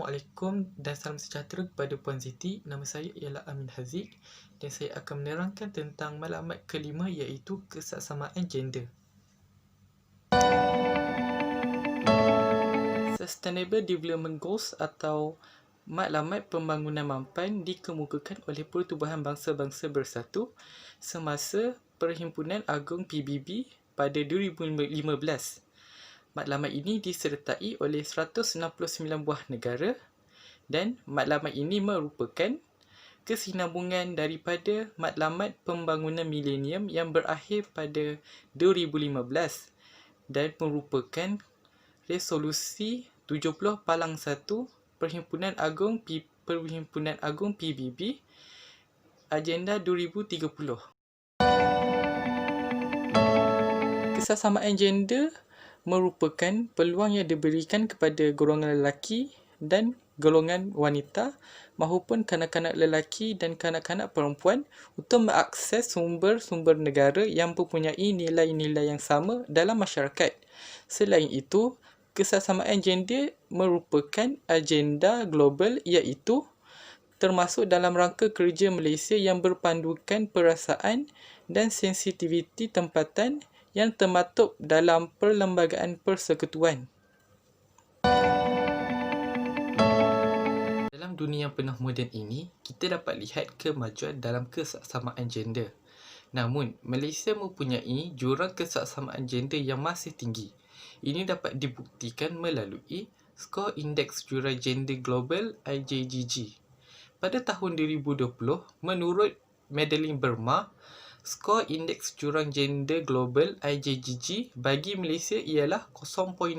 Assalamualaikum dan salam sejahtera kepada Puan Siti. Nama saya ialah Amin Haziq dan saya akan menerangkan tentang maklumat kelima iaitu kesaksamaan gender. Sustainable Development Goals atau Maklumat Pembangunan Mampan dikemukakan oleh Pertubuhan Bangsa-Bangsa Bersatu semasa Perhimpunan Agung PBB pada 2015. Maklumat ini disertai oleh 169 buah negara dan maklumat ini merupakan kesinambungan daripada Maklumat Pembangunan Milenium yang berakhir pada 2015 dan merupakan resolusi 70/1 Perhimpunan Agung PBB Agenda 2030. Kesaksamaan gender merupakan peluang yang diberikan kepada golongan lelaki dan golongan wanita mahupun kanak-kanak lelaki dan kanak-kanak perempuan untuk mengakses sumber-sumber negara yang mempunyai nilai-nilai yang sama dalam masyarakat. Selain itu, kesaksamaan gender merupakan agenda global iaitu termasuk dalam rangka kerja Malaysia yang berpandukan perasaan dan sensitiviti tempatan yang termaktub dalam Perlembagaan Persekutuan. Dalam dunia yang penuh moden ini, kita dapat lihat kemajuan dalam kesaksamaan gender. Namun, Malaysia mempunyai jurang kesaksamaan gender yang masih tinggi. Ini dapat dibuktikan melalui skor Indeks Jurang Gender Global IJGG. Pada tahun 2020, menurut Madeline Burma, skor Indeks Jurang Gender Global IJGG bagi Malaysia ialah 0.68.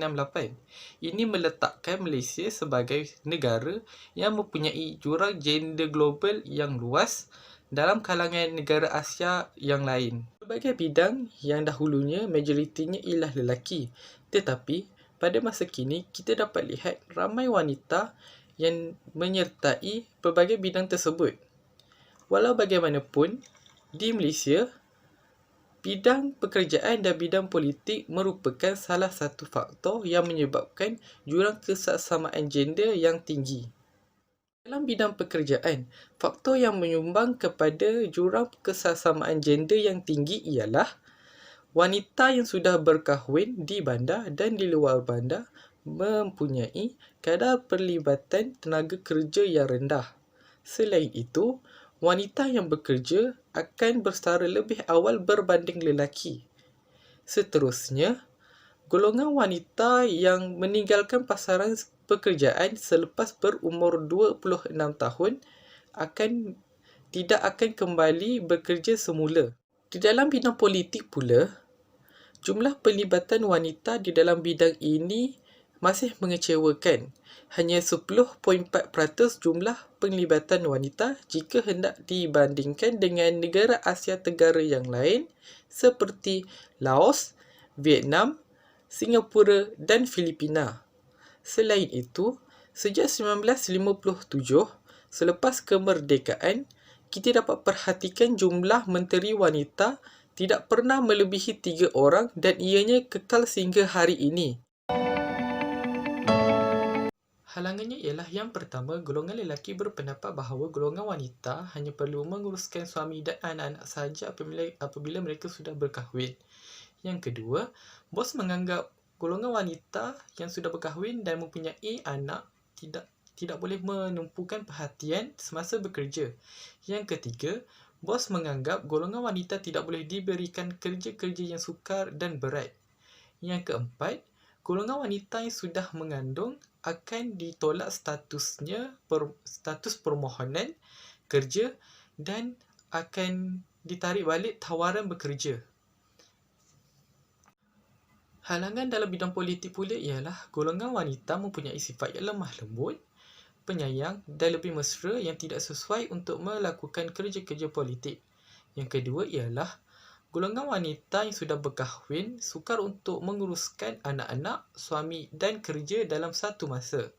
Ini meletakkan Malaysia sebagai negara yang mempunyai jurang gender global yang luas dalam kalangan negara Asia yang lain. Berbagai bidang yang dahulunya majoritinya ialah lelaki, tetapi pada masa kini kita dapat lihat ramai wanita yang menyertai pelbagai bidang tersebut. Walau bagaimanapun, di Malaysia, bidang pekerjaan dan bidang politik merupakan salah satu faktor yang menyebabkan jurang kesaksamaan gender yang tinggi. Dalam bidang pekerjaan, faktor yang menyumbang kepada jurang kesaksamaan gender yang tinggi ialah wanita yang sudah berkahwin di bandar dan di luar bandar mempunyai kadar perlibatan tenaga kerja yang rendah. Selain itu, wanita yang bekerja akan bersetara lebih awal berbanding lelaki. Seterusnya, golongan wanita yang meninggalkan pasaran pekerjaan selepas berumur 26 tahun tidak akan kembali bekerja semula. Di dalam bidang politik pula, jumlah pelibatan wanita di dalam bidang ini masih mengecewakan. Hanya 10.4% jumlah pelibatan wanita jika hendak dibandingkan dengan negara Asia Tenggara yang lain seperti Laos, Vietnam, Singapura dan Filipina. Selain itu, sejak 1957, selepas kemerdekaan, kita dapat perhatikan jumlah menteri wanita tidak pernah melebihi 3 orang dan ianya kekal sehingga hari ini. Halangannya ialah yang pertama, golongan lelaki berpendapat bahawa golongan wanita hanya perlu menguruskan suami dan anak-anak sahaja apabila mereka sudah berkahwin. Yang kedua, bos menganggap golongan wanita yang sudah berkahwin dan mempunyai anak tidak boleh menumpukan perhatian semasa bekerja. Yang ketiga, bos menganggap golongan wanita tidak boleh diberikan kerja-kerja yang sukar dan berat. Yang keempat, golongan wanita yang sudah mengandung akan ditolak status permohonan kerja dan akan ditarik balik tawaran bekerja. Halangan dalam bidang politik pula ialah golongan wanita mempunyai sifat yang lemah lembut, penyayang dan lebih mesra yang tidak sesuai untuk melakukan kerja-kerja politik. Yang kedua ialah golongan wanita yang sudah berkahwin sukar untuk menguruskan anak-anak, suami dan kerja dalam satu masa.